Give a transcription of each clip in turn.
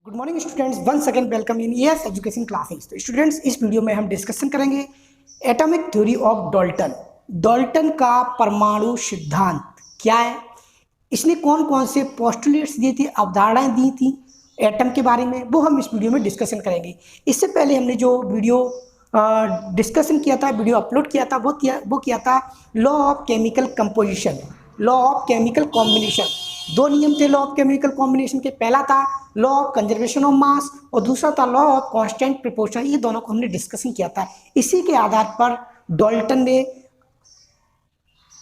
Good morning students, one second welcome in ES education classes. तो students, इस video में हम डिस्कशन करेंगे atomic theory of Dalton. Dalton का परमाणु सिद्धांत क्या है, इसने कौन कौन से पोस्टुलेट्स दिए थे, अवधारणाएं दी थी एटम के बारे में, वो हम इस वीडियो में डिस्कशन करेंगे। इससे पहले हमने जो वीडियो डिस्कशन किया था, वीडियो अपलोड किया था, वो किया था law of chemical composition, law of chemical combination. दो नियम थे लॉ ऑफ केमिकल कॉम्बिनेशन के, पहला था law of conservation of mass और दूसरा था लॉ ऑफ कांस्टेंट प्रोपोर्शन। ये दोनों को हमने डिस्कशन किया था। इसी के आधार पर डाल्टन ने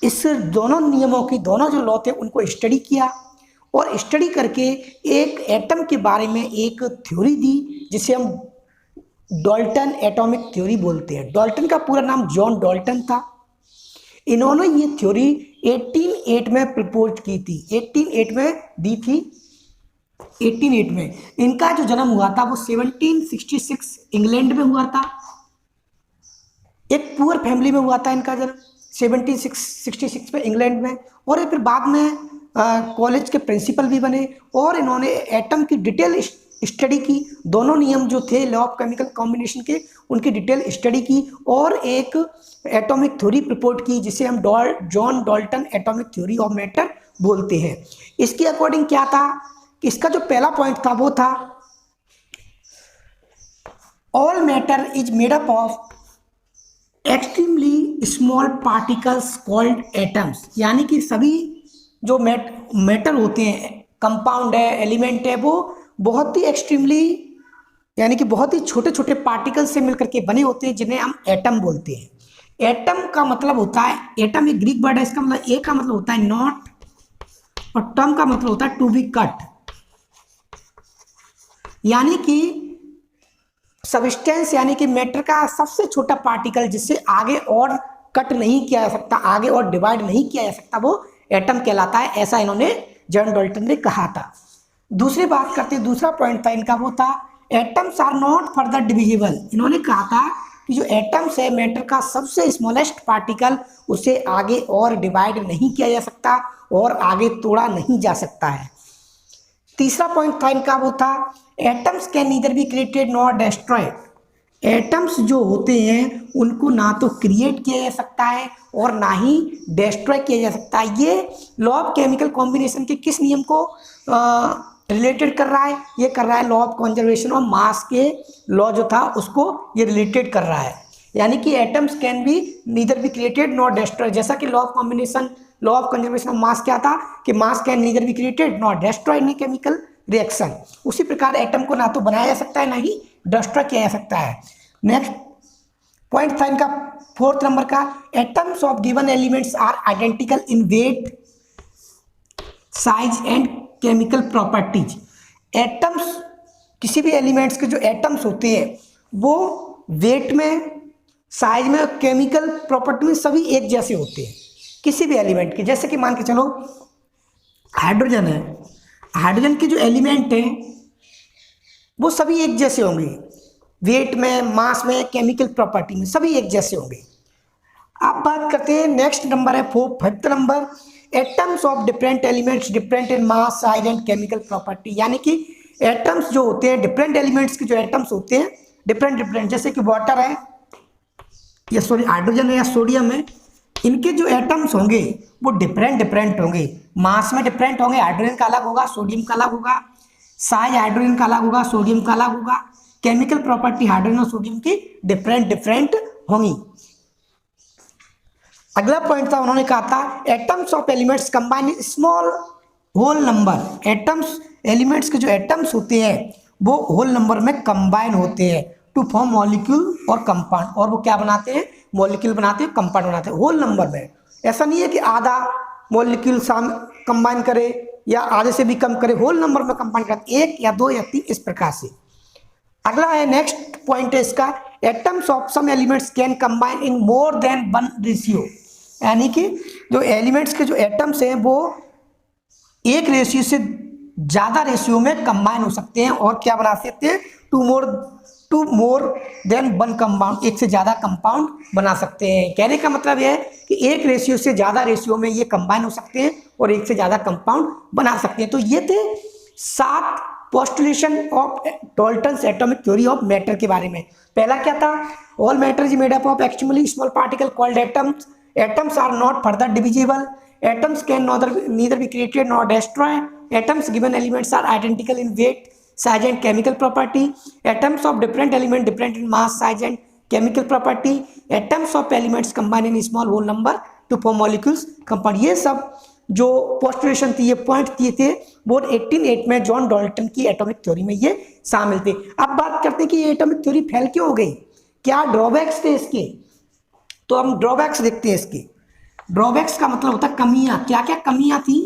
इस दोनों नियमों की, दोनों जो लॉ थे उनको स्टडी किया और स्टडी करके एक एटम के बारे में एक थ्योरी दी जिसे हम डाल्टन एटॉमिक थ्योरी बोलते हैं। डाल्टन का पूरा नाम जॉन डाल्टन था। इन्होंने ये थ्योरी 1808 में प्रपोज की थी, 1808 में दी थी। 1808 में इनका जो जन्म हुआ था वो 1766 इंग्लैंड में हुआ था। एक पुअर फैमिली में हुआ था इनका जन्म 1766 में इंग्लैंड में। और फिर बाद में कॉलेज के प्रिंसिपल भी बने और इन्होंने एटम की डिटेल स्टडी की। दोनों नियम जो थे लॉ ऑफ केमिकल कॉम्बिनेशन के, उनकी डिटेल स्टडी की और एक एटॉमिक थ्योरी प्रपोज की जिसे हम John Dalton atomic theory of matter बोलते हैं। इसके अकॉर्डिंग क्या था, इसका जो पहला पॉइंट था वो था all matter is made up of extremely small particles called atoms. यानी कि सभी जो मैटर होते हैं, कंपाउंड है, एलिमेंट है, वो बहुत ही एक्सट्रीमली यानी कि बहुत ही छोटे छोटे पार्टिकल से मिलकर के बने होते हैं जिन्हें हम एटम बोलते हैं। एटम का मतलब होता है, एटम एक ग्रीक वर्ड है, इसका मतलब ए का मतलब होता है नॉट और टम का मतलब होता है टू बी कट। यानी कि सब्सटेंस यानी कि मैटर का सबसे छोटा पार्टिकल जिससे आगे और कट नहीं किया जा सकता, आगे और डिवाइड नहीं किया जा सकता, वो एटम कहलाता है। ऐसा इन्होंने जॉन डाल्टन ने कहा था। दूसरी बात करते हैं, दूसरा पॉइंट था इनका वो था atoms are not further divisible. इन्होंने कहा था कि जो एटम्स है, मैटर का सबसे स्मॉलेस्ट पार्टिकल, उसे आगे और डिवाइड नहीं किया जा सकता और आगे तोड़ा नहीं जा सकता है। तीसरा पॉइंट था इनका वो था atoms can neither be created not destroyed. Atoms जो होते हैं उनको ना तो क्रिएट किया जा सकता है और ना ही डेस्ट्रॉय किया जा सकता है। ये लॉ ऑफ केमिकल कॉम्बिनेशन के किस नियम को रिलेटेड कर रहा है, ये कर रहा है law of conservation of mass के लॉ जो था उसको ये रिलेटेड कर रहा है। यानी कि atoms can be neither be created not destroy. जैसा कि law of combination, law of conservation of mass क्या था कि मास can neither be created not destroy in chemical reaction. उसी प्रकार एटम को ना तो बनाया जा सकता है ना ही डिस्ट्रॉय किया जा सकता है। नेक्स्ट पॉइंट था इनका फोर्थ नंबर का atoms of given elements are identical in weight, size and chemical properties. Atoms, किसी भी एलिमेंट्स के जो एटम्स होते हैं वो वेट में, साइज में, केमिकल प्रॉपर्टी में सभी एक जैसे होते हैं किसी भी एलिमेंट के। जैसे कि मान के चलो हाइड्रोजन है, हाइड्रोजन के जो एलिमेंट हैं वो सभी एक जैसे होंगे, वेट में, मास में, केमिकल प्रॉपर्टी में सभी एक जैसे होंगे। अब बात करते हैं, नेक्स्ट नंबर है fifth number atoms of different elements different in mass, size and chemical property. यानी कि एटम्स जो होते हैं, डिफरेंट एलिमेंट्स के जो एटम्स होते हैं डिफरेंट, जैसे कि वाटर है या हाइड्रोजन है या सोडियम है, इनके जो एटम्स होंगे वो डिफरेंट होंगे। मास में डिफरेंट होंगे, हाइड्रोजन का अलग होगा, सोडियम का अलग होगा। साइज हाइड्रोजन का अलग होगा, सोडियम का अलग होगा। केमिकल प्रॉपर्टी हाइड्रोजन और सोडियम की डिफरेंट होंगी। अगला पॉइंट था, उन्होंने कहा था atoms of elements combine in small whole number. Atoms, elements के जो एटम्स होते हैं वो होल नंबर में कंबाइन होते हैं टू फॉर्म मॉलिक्यूल और कंपाउंड। और वो क्या बनाते हैं, मॉलिक्यूल बनाते हैं, कंपाउंड बनाते हैं होल नंबर में। ऐसा नहीं है कि आधा मॉलिक्यूल कंबाइन करे या आधे से भी कम करे, होल नंबर में कंबाइन करते, एक या दो या तीन, इस प्रकार से। अगला है, नेक्स्ट पॉइंट है इसका atoms of some elements can combine in more than one ratio. यानी कि जो एलिमेंट्स के जो एटम्स हैं वो एक रेशियो से ज़्यादा रेशियो में कंबाइन हो सकते हैं और क्या बना सकते हैं, two more than one compound, एक से ज़्यादा कंपाउंड बना सकते हैं। कहने का मतलब यह है कि एक रेशियो से ज़्यादा रेशियो में ये कंबाइन हो सकते हैं और एक से ज़्यादा कंपाउंड बना सकते हैं। तो ये थे 7 postulation of Dalton's atomic theory of matter के बारे में। पहला क्या था, all matter is made up of extremely small particle called atoms, atoms are not further divisible, atoms can neither be created nor destroyed, atoms given elements are identical in weight, size and chemical property, atoms of different element different in mass, size and chemical property, atoms of elements combine in small whole number to form molecules compound। ये सब जो पोस्टुलेशन थी, ये point दिए थे वो 1808 में John Dalton की एटॉमिक थ्योरी में ये शामिल थे। अब बात करते हैं कि ये एटॉमिक थ्योरी फेल क्यों हो गई, क्या ड्रॉबैक्स थे इसके। तो हम ड्रॉबैक्स देखते हैं इसके। ड्रॉबैक्स का मतलब होता है कमियां। क्या क्या कमियां थी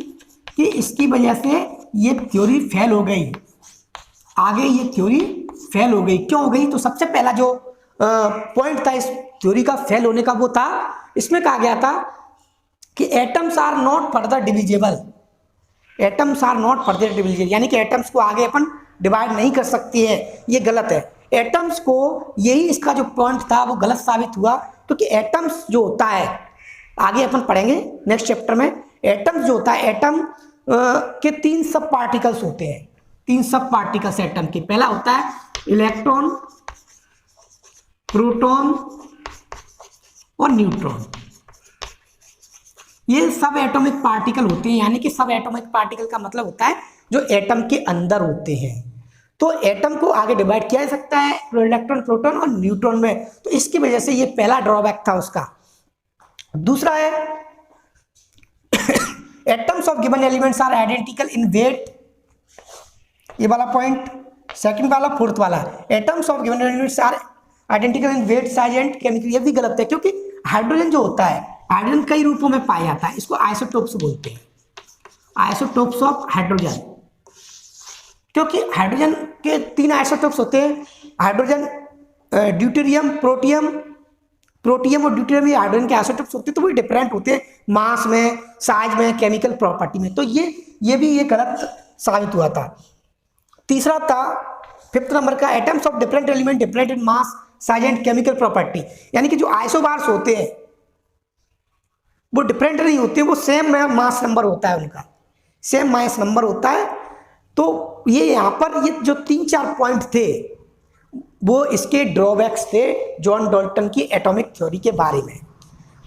कि इसकी वजह से ये थ्योरी फेल हो गई, आगे ये थ्योरी फेल हो गई। क्यों हो गई, तो सबसे पहला जो पॉइंट था इस थ्योरी का फेल होने का वो था, इसमें कहा गया था कि atoms are not further divisible, atoms are not further divisible, यानी कि एटम्स को आगे अपन डिवाइड नहीं कर सकते हैं, ये गलत है। एटम्स को, यही इसका जो पॉइंट था वो गलत साबित हुआ, क्योंकि एटम्स जो होता है, आगे अपन पढ़ेंगे नेक्स्ट चैप्टर में, एटम्स जो होता है, एटम के 3 सब पार्टिकल्स होते हैं, 3 सब पार्टिकल्स एटम के। पहला होता है इलेक्ट्रॉन, प्रोटॉन और न्यूट्रॉन, ये सब एटॉमिक पार्टिकल होते हैं। यानी कि सब एटॉमिक पार्टिकल का मतलब होता है जो एटम के अंदर होते हैं। तो एटम को आगे डिवाइड किया जा सकता है इलेक्ट्रॉन, प्रोटॉन और न्यूट्रॉन में, तो इसकी वजह से ये पहला ड्रॉबैक था उसका। दूसरा है atoms of given elements are identical in weight, ये वाला पॉइंट। सेकंड वाला, फोर्थ वाला, atoms of given elements are identical in weight, size and chemical, ये भी गलत है, क्योंकि हाइड्रोजन जो होता है, हाइड्रोजन कई रूपों में पाया जाता है, इसको आइसोटोप्स बोलते हैं, आइसोटोप्स ऑफ हाइड्रोजन। क्योंकि हाइड्रोजन के 3 आइसोटोप्स होते हैं, हाइड्रोजन, ड्यूटेरियम, प्रोटियम और ड्यूटेरियम, ये हाइड्रोजन के आइसोटोप्स होते हैं, तो वो डिफरेंट होते हैं मास में, साइज में, केमिकल प्रॉपर्टी में। तो ये भी ये गलत साबित हुआ था। तीसरा था 5th नंबर का, atoms of different element different in mass, size and chemical property, यानी कि जो आइसोबार्स होते हैं वो डिफरेंट नहीं होते, वो सेम मास नंबर होता है, उनका सेम मास नंबर होता है। तो ये यहाँ पर ये जो 3-4 पॉइंट थे वो इसके ड्रॉबैक्स थे जॉन डाल्टन की एटॉमिक थ्योरी के बारे में।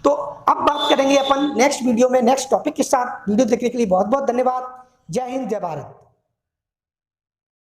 तो अब बात करेंगे अपन नेक्स्ट वीडियो में नेक्स्ट टॉपिक के साथ। वीडियो देखने के लिए बहुत बहुत धन्यवाद। जय हिंद, जय भारत।